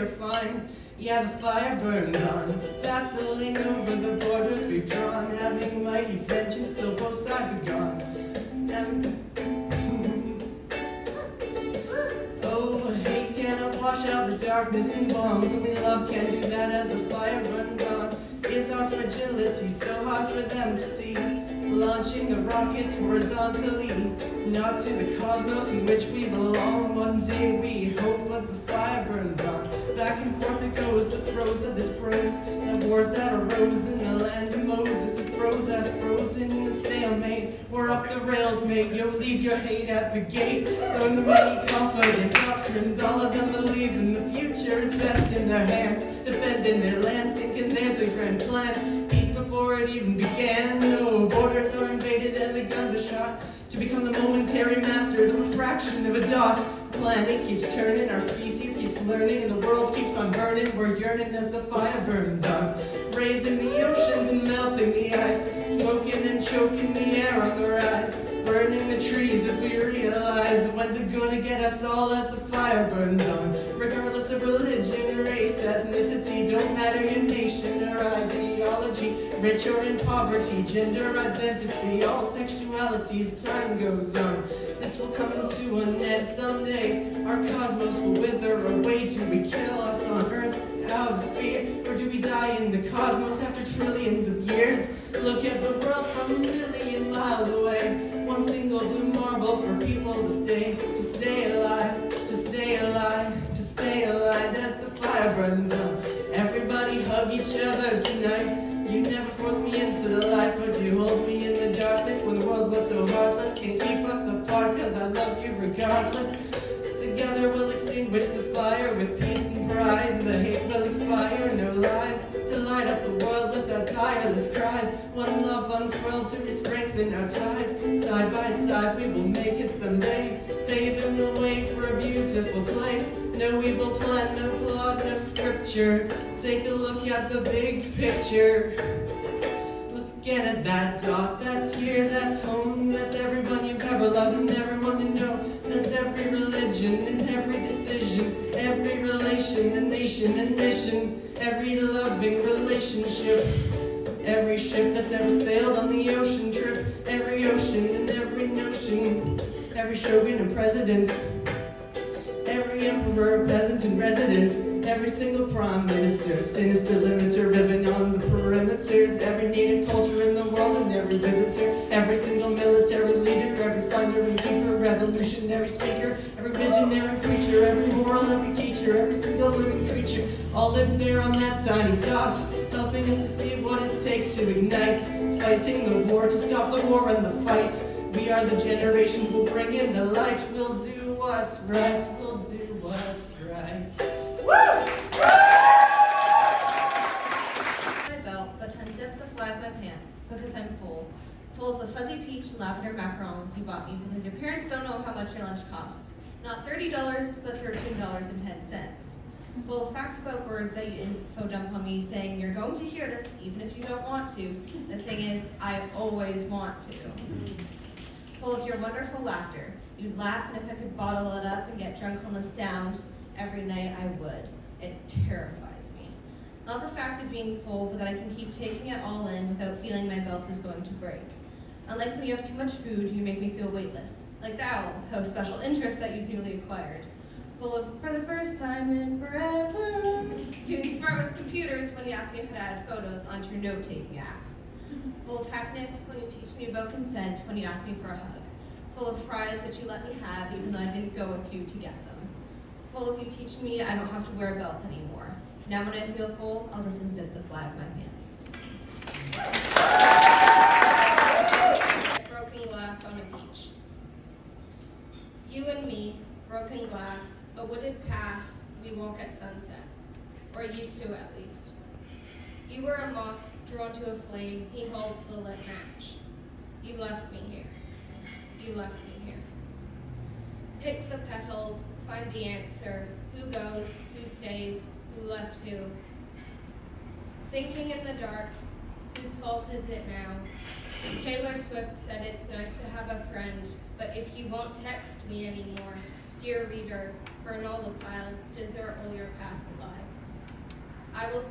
are fine. Yeah, the fire burns on, battling over the borders we've drawn, having mighty vengeance till both sides are gone. Oh, hate cannot wash out the darkness and bombs, only love can do that as the fire burns on. Is our fragility so hard for them to see? Launching the rockets horizontally, not to the cosmos in which we belong. One day we hope, but the fire burns on. Back and forth it goes, the throes of this prose, the wars that arose in the land of Moses. It froze us, frozen in a stalemate. We're off the rails, mate. Yo, leave your hate at the gate. So many confident doctrines, all of them believe in the future is best in their hands, defending their land, thinking there's a grand plan. Peace before it even began. No, borders are invaded and the guns are shot to become the momentary masters of a fraction of a dot. The planet keeps turning, our species keeps learning, and the world keeps on burning. We're yearning as the fire burns on, raising the oceans and melting the ice, smoking and choking the air on the rise, burning the trees as we realize when's it gonna get us all as the fire burns on. Regardless of religion, race, ethnicity, don't matter your nation or ideology, rich or in poverty, gender identity, all sexualities, time goes on. This will come to an end someday. Our cosmos will wither away. Do we kill us on Earth out of fear, or do we die in the cosmos after trillions of years? Look at the world from a million miles away. One single blue marble for people to stay alive, to stay alive, to stay alive as the fire burns on. Everybody hug each other tonight. You never forced me into the light, but you hold me in the darkness when the world was so heartless. Can't keep us apart, cause I love you regardless. Together we'll extinguish the fire with peace and pride. The hate will expire, no lies, to light up the world with our tireless cries. One love unfurled to strengthen our ties. Side by side we will make it someday, paving the way for a beautiful place. No evil plan, no plot, no scripture. Take a look at the big picture. Look again at that dot. That's here, that's home. That's everyone you've ever loved and everyone you know. That's every religion and every decision, every relation, a nation and mission, every loving relationship, every ship that's ever sailed on the ocean trip, every ocean and every notion, every shogun and president, every emperor, peasant and resident, every single prime minister, sinister limiter, living on the perimeters, every native culture in the world and every visitor, every single military leader, every finder and keeper, revolutionary speaker, every visionary preacher, every moral, every teacher, every single living creature, all lived there on that tiny dot, helping us to see what it takes to ignite, fighting the war to stop the war and the fight. We are the generation who'll bring in the light. We'll do what's right. We'll do what's right. My belt, but to unzip the flag of my pants because I'm full of the fuzzy peach and lavender macarons you bought me because your parents don't know how much your lunch costs. Not $30, but $13.10. Full of facts about words that you info dump on me saying you're going to hear this even if you don't want to. The thing is, I always want to. Full of your wonderful laughter. You'd laugh, and if I could bottle it up and get drunk on the sound every night, I would. It terrifies me. Not the fact of being full, but that I can keep taking it all in without feeling my belt is going to break. Unlike when you have too much food, you make me feel weightless. Like the owl, whose special interest that you've newly acquired. Full of, for the first time in forever. Feeling smart with computers when you ask me if I add photos onto your note-taking app. Full of happiness when you teach me about consent when you ask me for a hug. Full of fries which you let me have even though I didn't go with you to get them. Full of you teaching me I don't have to wear a belt anymore. Now when I feel full, I'll just unzip the flag of my pants. Broken glass on a beach. You and me, broken glass, a wooded path we walk at sunset. Or used to at least. You were a moth drawn to a flame, he holds the lit match. You left me here. You left me here. Pick the petals, find the answer. Who goes, who stays, who left who. Thinking in the dark, whose fault is it now? Taylor Swift said it's nice to have a friend, but if you won't text me anymore, Dear reader, burn all the piles, desert all your past lives. I will,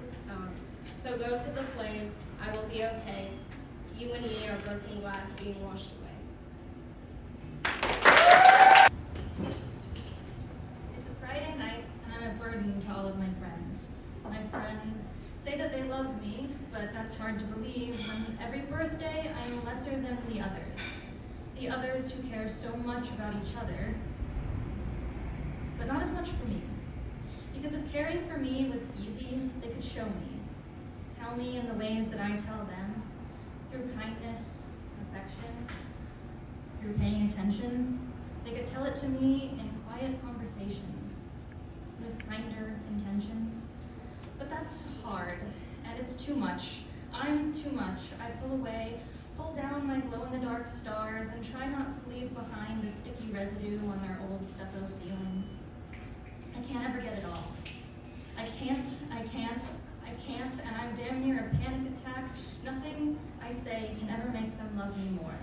so go to the flame, I will be okay. You and me are broken glass being washed away. It's a Friday night, and I'm a burden to all of my friends. My friends say that they love me, but that's hard to believe when every birthday I am lesser than the others. The others who care so much about each other, but not as much for me. Because if caring for me was easy, they could show me. Tell me in the ways that I tell them, through kindness, affection, through paying attention. They could tell it to me in quiet conversations, with kinder intentions. But that's hard, and it's too much. I'm too much. I pull away, pull down my glow-in-the-dark stars, and try not to leave behind the sticky residue on their old stucco ceilings. I can't ever get it all. I can't, and I'm damn near a panic attack. Nothing I say can ever make them love me more.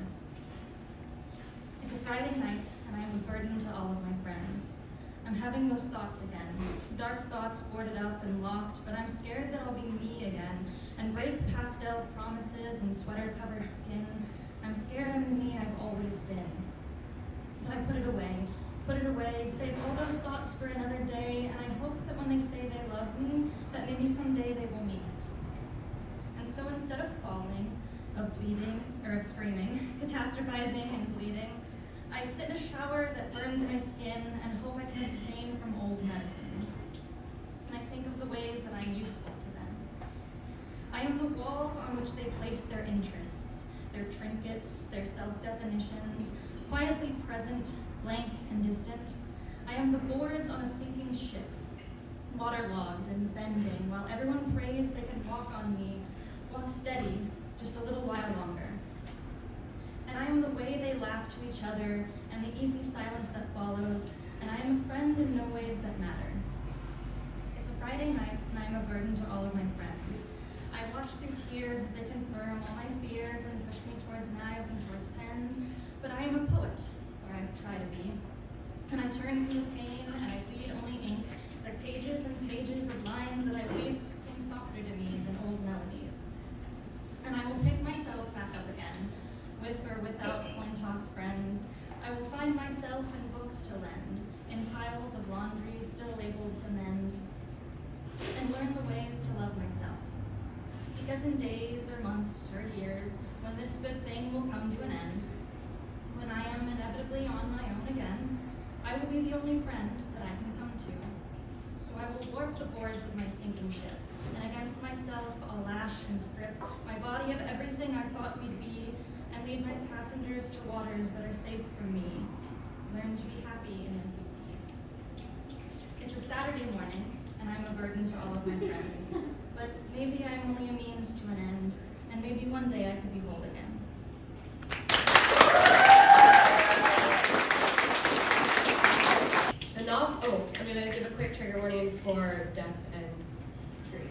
It's a Friday night, and I am a burden to all of my friends. I'm having those thoughts again. Dark thoughts boarded up and locked, but I'm scared that I'll be me again and break pastel promises and sweater-covered skin. I'm scared I'm the me I've always been. But I put it away, save all those thoughts for another day, and I hope that when they say they love me, that maybe someday they will mean it. And so instead of falling, of bleeding, or of screaming, catastrophizing and bleeding, I sit in a shower that burns my skin and hope I can abstain from old medicines. And I think of the ways that I'm useful to them. I am the walls on which they place their interests, their trinkets, their self-definitions, quietly present, blank and distant. I am the boards on a sinking ship, waterlogged and bending, while everyone prays they can walk on me, walk steady, just a little while longer. And I am the way they laugh to each other and the easy silence that follows, and I am a friend in no ways that matter. It's a Friday night, and I am a burden to all of my friends. I watch through tears as they confirm all my fears and push me towards knives and towards pens, but I am a poet, or I try to be. And I turn from the pain, and I bleed only ink, like pages and pages of lines that I weep sing softer to me than old melodies. And I will pick myself back up again, with or without coin-toss friends. I will find myself in books to lend, in piles of laundry still labeled to mend, and learn the ways to love myself. Because in days or months or years, when this good thing will come to an end, when I am inevitably on my own again, I will be the only friend that I can come to. So I will warp the boards of my sinking ship, and against myself I'll lash and strip my body of everything I thought we'd be, and lead my passengers to waters that are safe from me. Learn to be happy in empty seas. It's a Saturday morning, and I'm a burden to all of my friends. But maybe I'm only a means to an end, and maybe one day I could be whole again. I'm going to give a quick trigger warning for death and grief.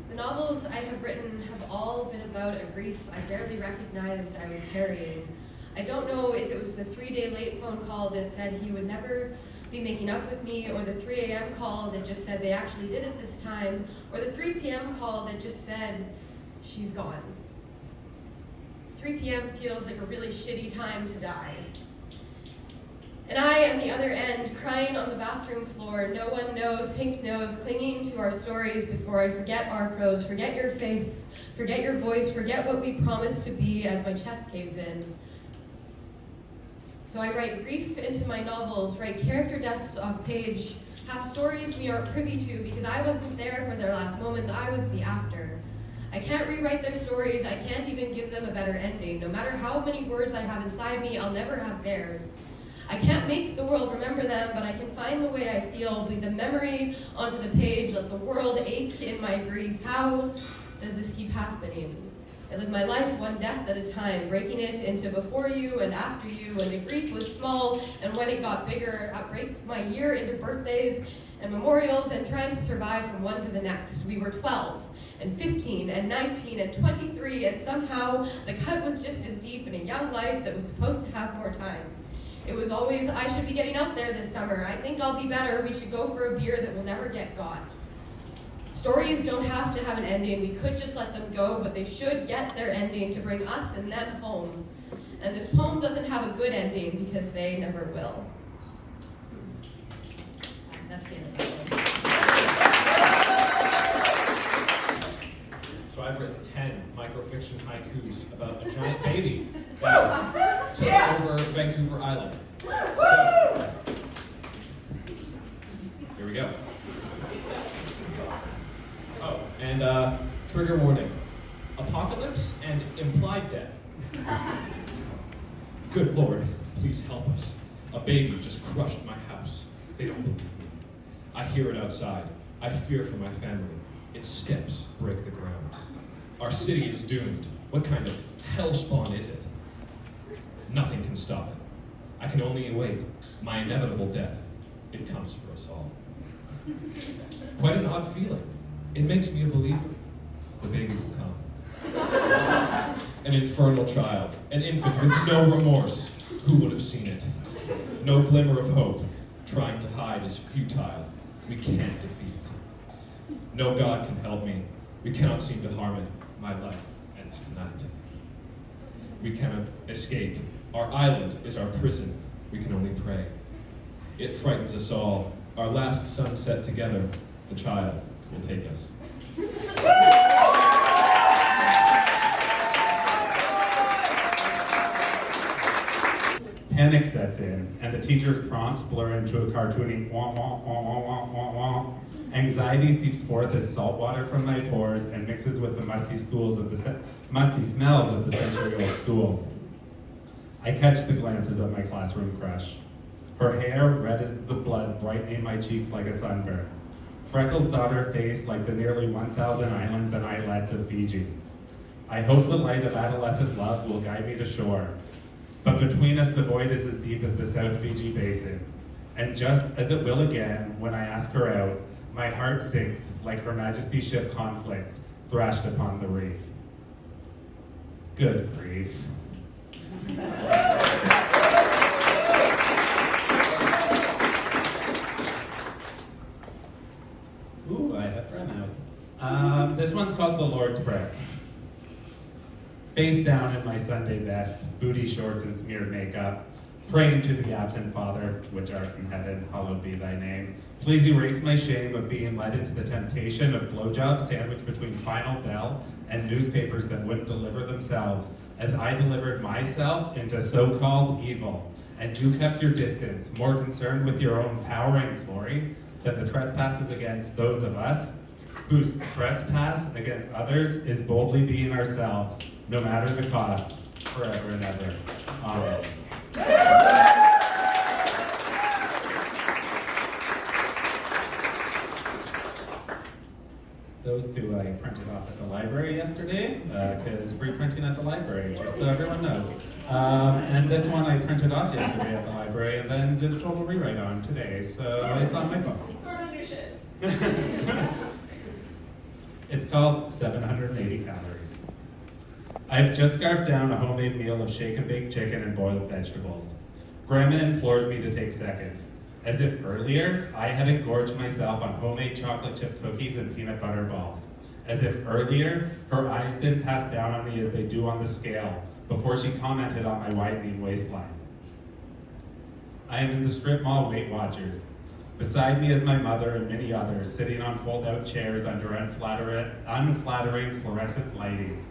The novels I have written have all been about a grief I barely recognized I was carrying. I don't know if it was the 3-day late phone call that said he would never be making up with me, or the 3 a.m. call that just said they actually did it this time, or the 3 p.m. call that just said she's gone. 3 p.m. feels like a really shitty time to die. And I am the other end, crying on the bathroom floor, no one knows, pink nose, clinging to our stories before I forget our prose, forget your face, forget your voice, forget what we promised to be as my chest caves in. So I write grief into my novels, write character deaths off page, have stories we aren't privy to because I wasn't there for their last moments, I was the after. I can't rewrite their stories, I can't even give them a better ending. No matter how many words I have inside me, I'll never have theirs. I can't make the world remember them, but I can find the way I feel, bleed the memory onto the page, let the world ache in my grief. How does this keep happening? I live my life one death at a time, breaking it into before you and after you, and the grief was small, and when it got bigger, I break my year into birthdays and memorials and trying to survive from one to the next. We were 12, and 15, and 19, and 23, and somehow the cut was just as deep in a young life that was supposed to have more time. It was always, I should be getting out there this summer. I think I'll be better. We should go for a beer that will never get got. Stories don't have to have an ending. We could just let them go, but they should get their ending to bring us and them home. And this poem doesn't have a good ending because they never will. That's the end of the poem. So I've written 10 microfiction haikus about a giant baby that took over Vancouver Island. So, here we go. Oh, and trigger warning. Apocalypse and implied death. Good Lord, please help us. A baby just crushed my house. They don't believe me. I hear it outside. I fear for my family. Its steps break the ground. Our city is doomed. What kind of hellspawn is it? Nothing can stop it. I can only await my inevitable death. It comes for us all. Quite an odd feeling. It makes me a believer. The baby will come. An infernal child, an infant with no remorse. Who would have seen it? No glimmer of hope. Trying to hide is futile. We can't defeat it. No God can help me. We cannot seem to harm it. My life ends tonight. We cannot escape. Our island is our prison. We can only pray. It frightens us all. Our last sunset together, the child will take us. Panic sets in, and the teacher's prompts blur into a cartoony wah wah wah wah wah wah wah. Anxiety seeps forth as salt water from my pores and mixes with the musty smells of the century-old school. I catch the glances of my classroom crush. Her hair, red as the blood, brightening my cheeks like a sunburn. Freckles dot her face like the nearly 1,000 islands and islets of Fiji. I hope the light of adolescent love will guide me to shore. But between us the void is as deep as the South Fiji Basin. And just as it will again, when I ask her out, my heart sinks like Her Majesty's ship Conflict, thrashed upon the reef. Good grief. Ooh, I have run out. This one's called The Lord's Prayer. Face down in my Sunday best, booty shorts and smeared makeup, praying to the absent Father, which art in heaven, hallowed be thy name. Please erase my shame of being led into the temptation of blowjobs sandwiched between Final Bell and newspapers that wouldn't deliver themselves, as I delivered myself into so-called evil. And you kept your distance, more concerned with your own power and glory than the trespasses against those of us, whose trespass against others is boldly being ourselves, no matter the cost, forever and ever. Amen. Those two I printed off at the library yesterday, because free printing at the library, just so everyone knows. And this one I printed off yesterday at the library and then did a total rewrite on today, so it's on my phone. Throw it on your shit. It's called 780 Calories. I've just scarfed down a homemade meal of shake and bake chicken and boiled vegetables. Grandma implores me to take seconds, as if earlier I had engorged myself on homemade chocolate chip cookies and peanut butter balls. As if earlier her eyes didn't pass down on me as they do on the scale before she commented on my widening waistline. I am in the strip mall Weight Watchers. Beside me is my mother and many others sitting on fold-out chairs under unflattering fluorescent lighting.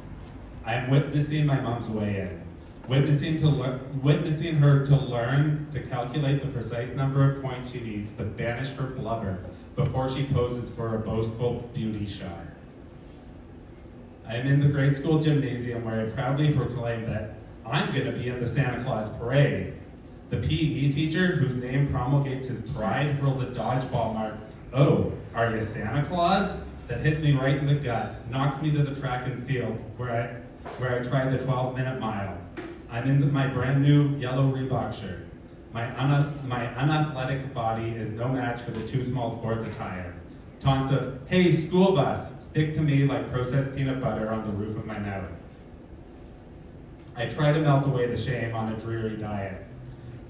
I am witnessing my mom's weigh-in, witnessing her to learn to calculate the precise number of points she needs to banish her blubber before she poses for a boastful beauty shot. I am in the grade school gymnasium where I proudly proclaim that I'm going to be in the Santa Claus parade. The PE teacher, whose name promulgates his pride, hurls a dodgeball mark, "Oh, are you Santa Claus?" that hits me right in the gut, knocks me to the track and field where I try the 12-minute mile. I'm in my brand new yellow Reebok shirt. My unathletic body is no match for the too small sports attire. Taunts of, "Hey, school bus," stick to me like processed peanut butter on the roof of my mouth. I try to melt away the shame on a dreary diet.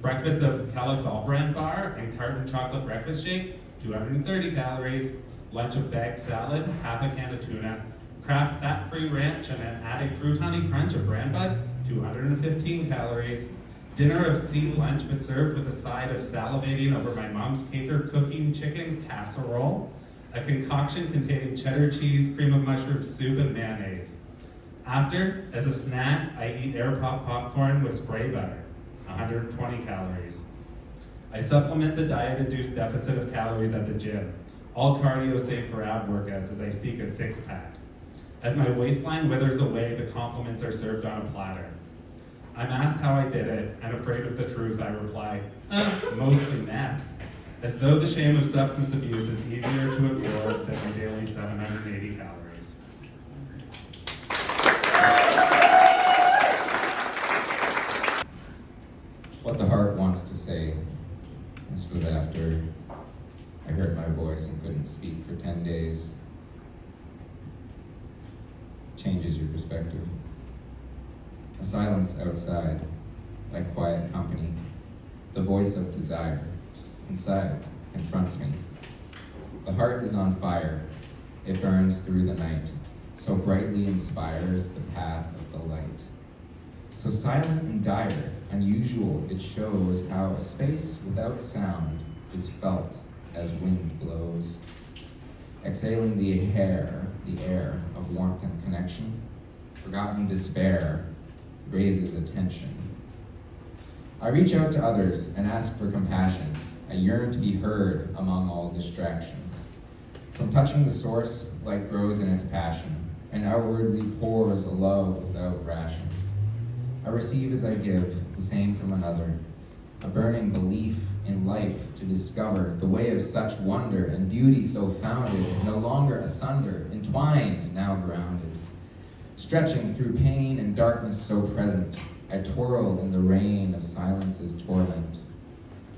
Breakfast of Kellogg's All-Brand Bar and carton chocolate breakfast shake, 230 calories. Lunch of bagged salad, half a can of tuna. Kraft fat-free ranch and an added croutoni crunch of bran buds, 215 calories. Dinner of sea lunch but served with a side of salivating over my mom's caker cooking chicken casserole. A concoction containing cheddar cheese, cream of mushroom soup, and mayonnaise. After, as a snack, I eat air pop popcorn with spray butter, 120 calories. I supplement the diet-induced deficit of calories at the gym. All cardio save for ab workouts as I seek a six-pack. As my waistline withers away, the compliments are served on a platter. I'm asked how I did it, and afraid of the truth, I reply, mostly meth. As though the shame of substance abuse is easier to absorb than my daily 780 calories. What the heart wants to say. This was after I heard my voice and couldn't speak for 10 days. Changes your perspective. A silence outside, like quiet company. The voice of desire, inside, confronts me. The heart is on fire. It burns through the night, so brightly inspires the path of the light. So silent and dire, unusual, it shows how a space without sound is felt as wind blows. Exhaling the air of warmth and connection, forgotten despair raises attention. I reach out to others and ask for compassion. I yearn to be heard among all distraction. From touching the source, light grows in its passion, and outwardly pours a love without ration. I receive as I give, the same from another, a burning belief in life to discover the way of such wonder and beauty so founded, no longer asunder, entwined, now grounded. Stretching through pain and darkness so present, I twirl in the rain of silence's torment.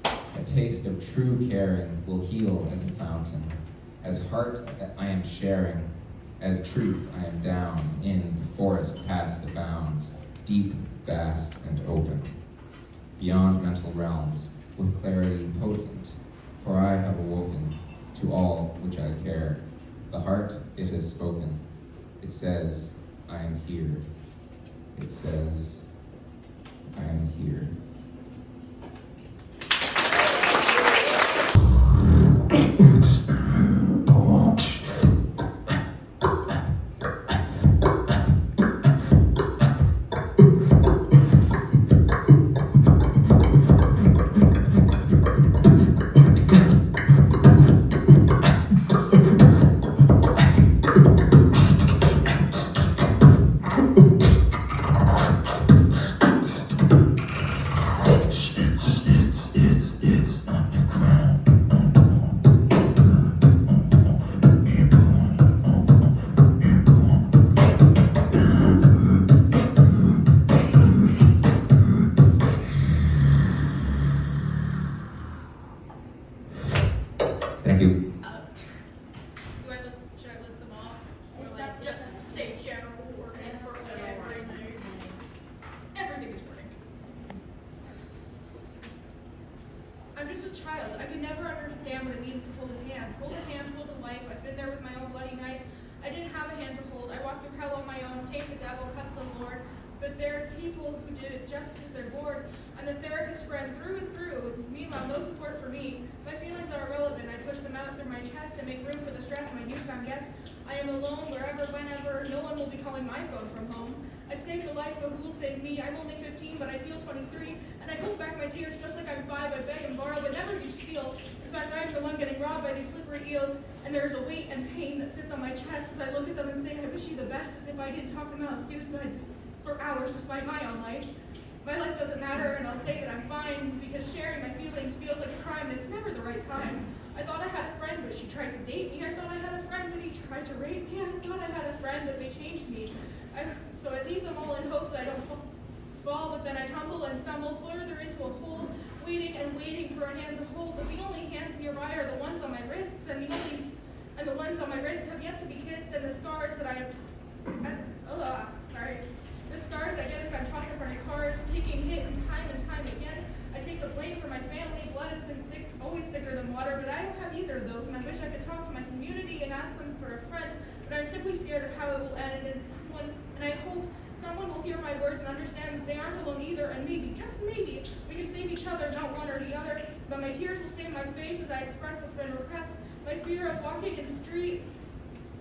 A taste of true caring will heal as a fountain, as heart I am sharing, as truth I am down in the forest past the bounds, deep, vast, and open, beyond mental realms, with clarity potent, for I have awoken to all which I care. The heart, it has spoken. It says, I am here. It says, I am here. Thank you. Should I list them off? Or like just say general wording for everything? Everything is wording. I'm just a child. I could never understand what it means to hold a hand. Hold a hand, hold a life. I've been there with my own bloody knife. I didn't have a hand to hold. I walked through hell on my own, take the devil, cuss the Lord. But there's people who did it just because they're bored. I'm the therapist friend through and through. Meanwhile, no support for me. My feelings are irrelevant. I push them out through my chest and make room for the stress of my newfound guest. I am alone wherever, whenever. No one will be calling my phone from home. I saved a life, but who will save me? I'm only 15, but I feel 23. And I hold back my tears just like I'm 5. I beg and borrow, but never do steal. In fact, I am the one getting robbed by these slippery eels. And there is a weight and pain that sits on my chest as I look at them and say, I wish you the best, as if I didn't talk them out of suicide just for hours despite my own life. My life doesn't matter, and I'll say that I'm fine, because sharing my feelings feels like a crime, and it's never the right time. I thought I had a friend, but she tried to date me. I thought I had a friend, but he tried to rape me. I thought I had a friend, but they changed me. So I leave them all in hopes that I don't fall, but then I tumble and stumble further into a hole, waiting and waiting for a hand to hold. But the only hands nearby are the ones on my wrists, and the ones on my wrists have yet to be kissed, and the scars that I have. The scars I get as I'm tossed in front of cars, taking hit and time again. I take the blame for my family. Blood isn't always thicker than water, but I don't have either of those, and I wish I could talk to my community and ask them for a friend, but I'm simply scared of how it will end, and I hope someone will hear my words and understand that they aren't alone either, and maybe, just maybe, we can save each other, not one or the other. But my tears will save my face as I express what's been repressed. My fear of walking in the street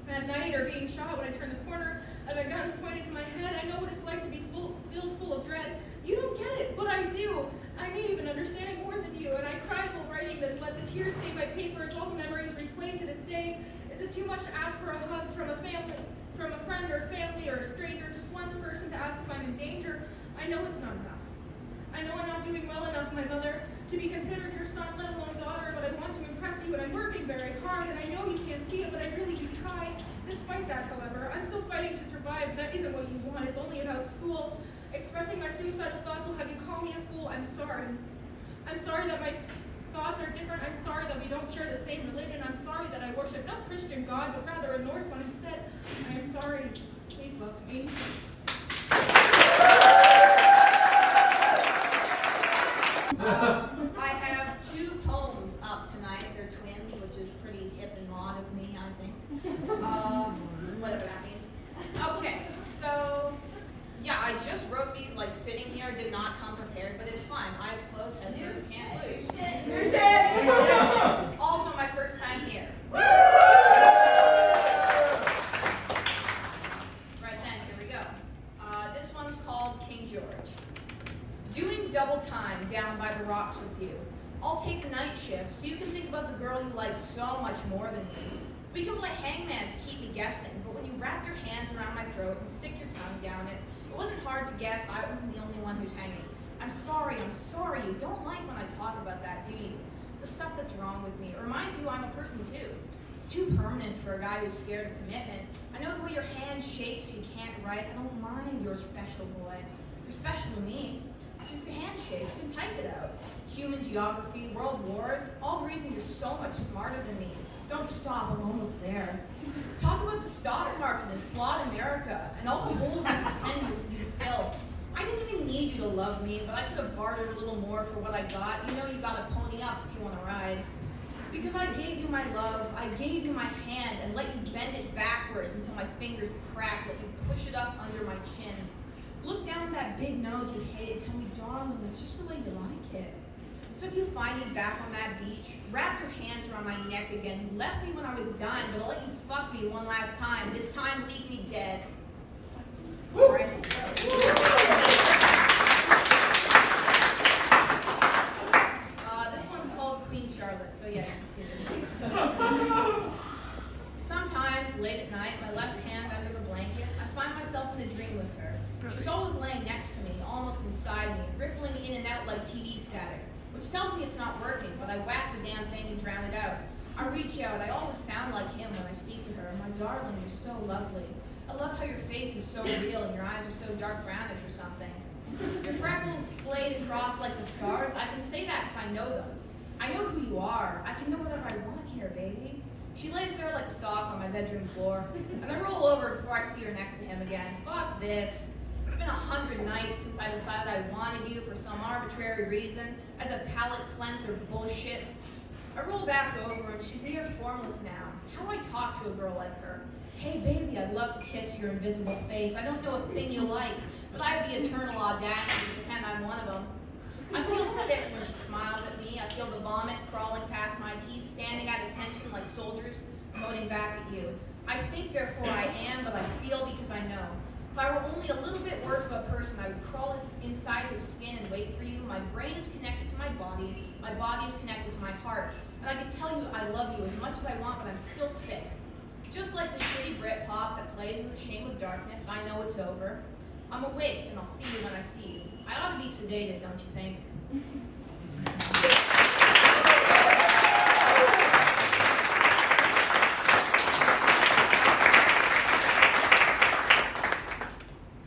at night or being shot when I turn the corner and the guns pointed to my head. I know what it's like to be filled full of dread. You don't get it, but I do. I may even understand it more than you, and I cried while writing this. Let the tears stain my paper as all the memories replay to this day. Is it too much to ask for a hug from a friend or family or a stranger, just one person to ask if I'm in danger? I know it's not enough. I know I'm not doing well enough, my mother, to be considered your son, let alone daughter, but I want to impress you, and I'm working very hard, and I know you can't see it, but I really do try. Despite that, however, I'm still fighting to survive. That isn't what you want. It's only about school. Expressing my suicidal thoughts will have you call me a fool. I'm sorry. I'm sorry that my thoughts are different. I'm sorry that we don't share the same religion. I'm sorry that I worship not Christian God, but rather a Norse one instead. I am sorry. Please love me. I have 2 poems up tonight. They're twins, which is pretty hip and mod of me, I think. Whatever that means. Okay, so yeah, I just wrote these like sitting here. Did not come prepared, but it's fine. Eyes closed, head first, can't lose. Also, my first time here. Right then, here we go. This one's called King George. Doing double time down by the rocks with you. I'll take the night shift so you can think about the girl you like so much more than me. We can play hangman to keep me guessing, but when you wrap your hands around my throat and stick your tongue down it, it wasn't hard to guess I wasn't the only one who's hanging. I'm sorry, you don't like when I talk about that, do you? The stuff that's wrong with me. It reminds you I'm a person too. It's too permanent for a guy who's scared of commitment. I know the way your hand shakes so you can't write. I don't mind you're a special boy. You're special to me. So if your hand shakes, you can type it out. Human geography, world wars, all the reason you're so much smarter than me. Don't stop, I'm almost there. Talk about the stock market and flawed America and all the holes you pretend you fill. I didn't even need you to love me, but I could have bartered a little more for what I got. You know you gotta pony up if you wanna ride. Because I gave you my love, I gave you my hand and let you bend it backwards until my fingers cracked, let you push it up under my chin. Look down at that big nose you hated, tell me, darling, it's just the way you like it. So if you find me back on that beach, wrap your hands around my neck again. You left me when I was dying, but I'll let you fuck me one last time. This time, leave me dead. All right. This one's called Queen Charlotte, so yeah, you can see the face. Sometimes, late at night, my left hand under the blanket, I find myself in a dream with her. She's always laying next to me, almost inside me, rippling in and out like TV static. Which tells me it's not working, but I whack the damn thing and drown it out. I reach out, I always sound like him when I speak to her. My darling, you're so lovely. I love how your face is so real and your eyes are so dark brownish or something. Your freckles splayed and crossed like the stars. I can say that because I know them. I know who you are. I can know whatever I want here, baby. She lays there like a sock on my bedroom floor, and I roll over before I see her next to him again. Fuck this. It's been 100 nights since I decided I wanted you for some arbitrary reason, as a palate cleanser bullshit. I roll back over and she's near formless now. How do I talk to a girl like her? Hey baby, I'd love to kiss your invisible face. I don't know a thing you like, but I have the eternal audacity to pretend I'm one of them. I feel sick when she smiles at me. I feel the vomit crawling past my teeth, standing at attention like soldiers pointing back at you. I think therefore I am, but I feel because I know. If I were only a little bit worse of a person, I would crawl inside his skin and wait for you. My brain is connected to my body is connected to my heart. And I can tell you I love you as much as I want, but I'm still sick. Just like the shitty Brit pop that plays with the shame of darkness, I know it's over. I'm awake, and I'll see you when I see you. I ought to be sedated, don't you think?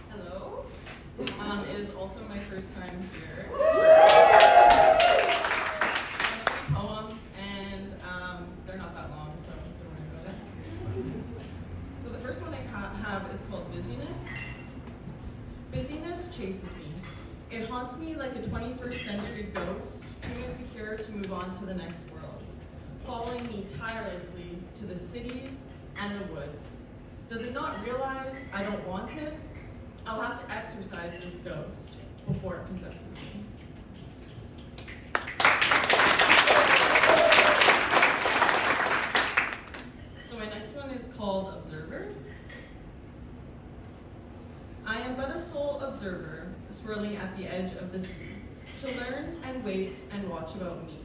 Hello. It is also my first time here. Poems, and they're not that long, so don't worry about it. So the first one I have is called Busyness. Busyness chases me. It haunts haunts me like a 21st century ghost, too insecure to move on to the next world, following me tirelessly to the cities and the woods. Does it not realize I don't want it? I'll have to exorcise this ghost before it possesses me. So my next one is called Observer. I am but a sole observer, swirling at the edge of the sea, to learn and wait and watch about me.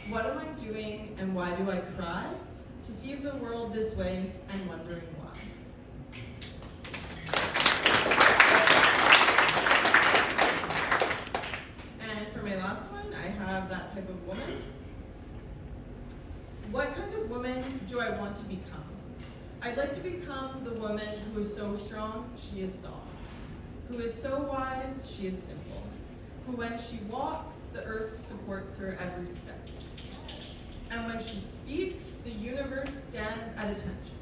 What am I doing and why do I cry? To see the world this way and wondering why. And for my last one, I have That Type of Woman. What kind of woman do I want to become? I'd like to become the woman who is so strong, she is soft. Who is so wise, she is simple. Who when she walks, the earth supports her every step. And when she speaks, the universe stands at attention.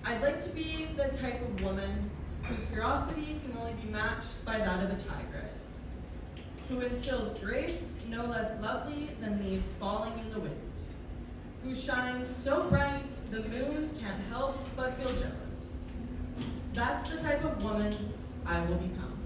I'd like to be the type of woman whose ferocity can only be matched by that of a tigress. Who instills grace no less lovely than leaves falling in the wind. Who shines so bright the moon can't help but feel jealous. That's the type of woman I will become.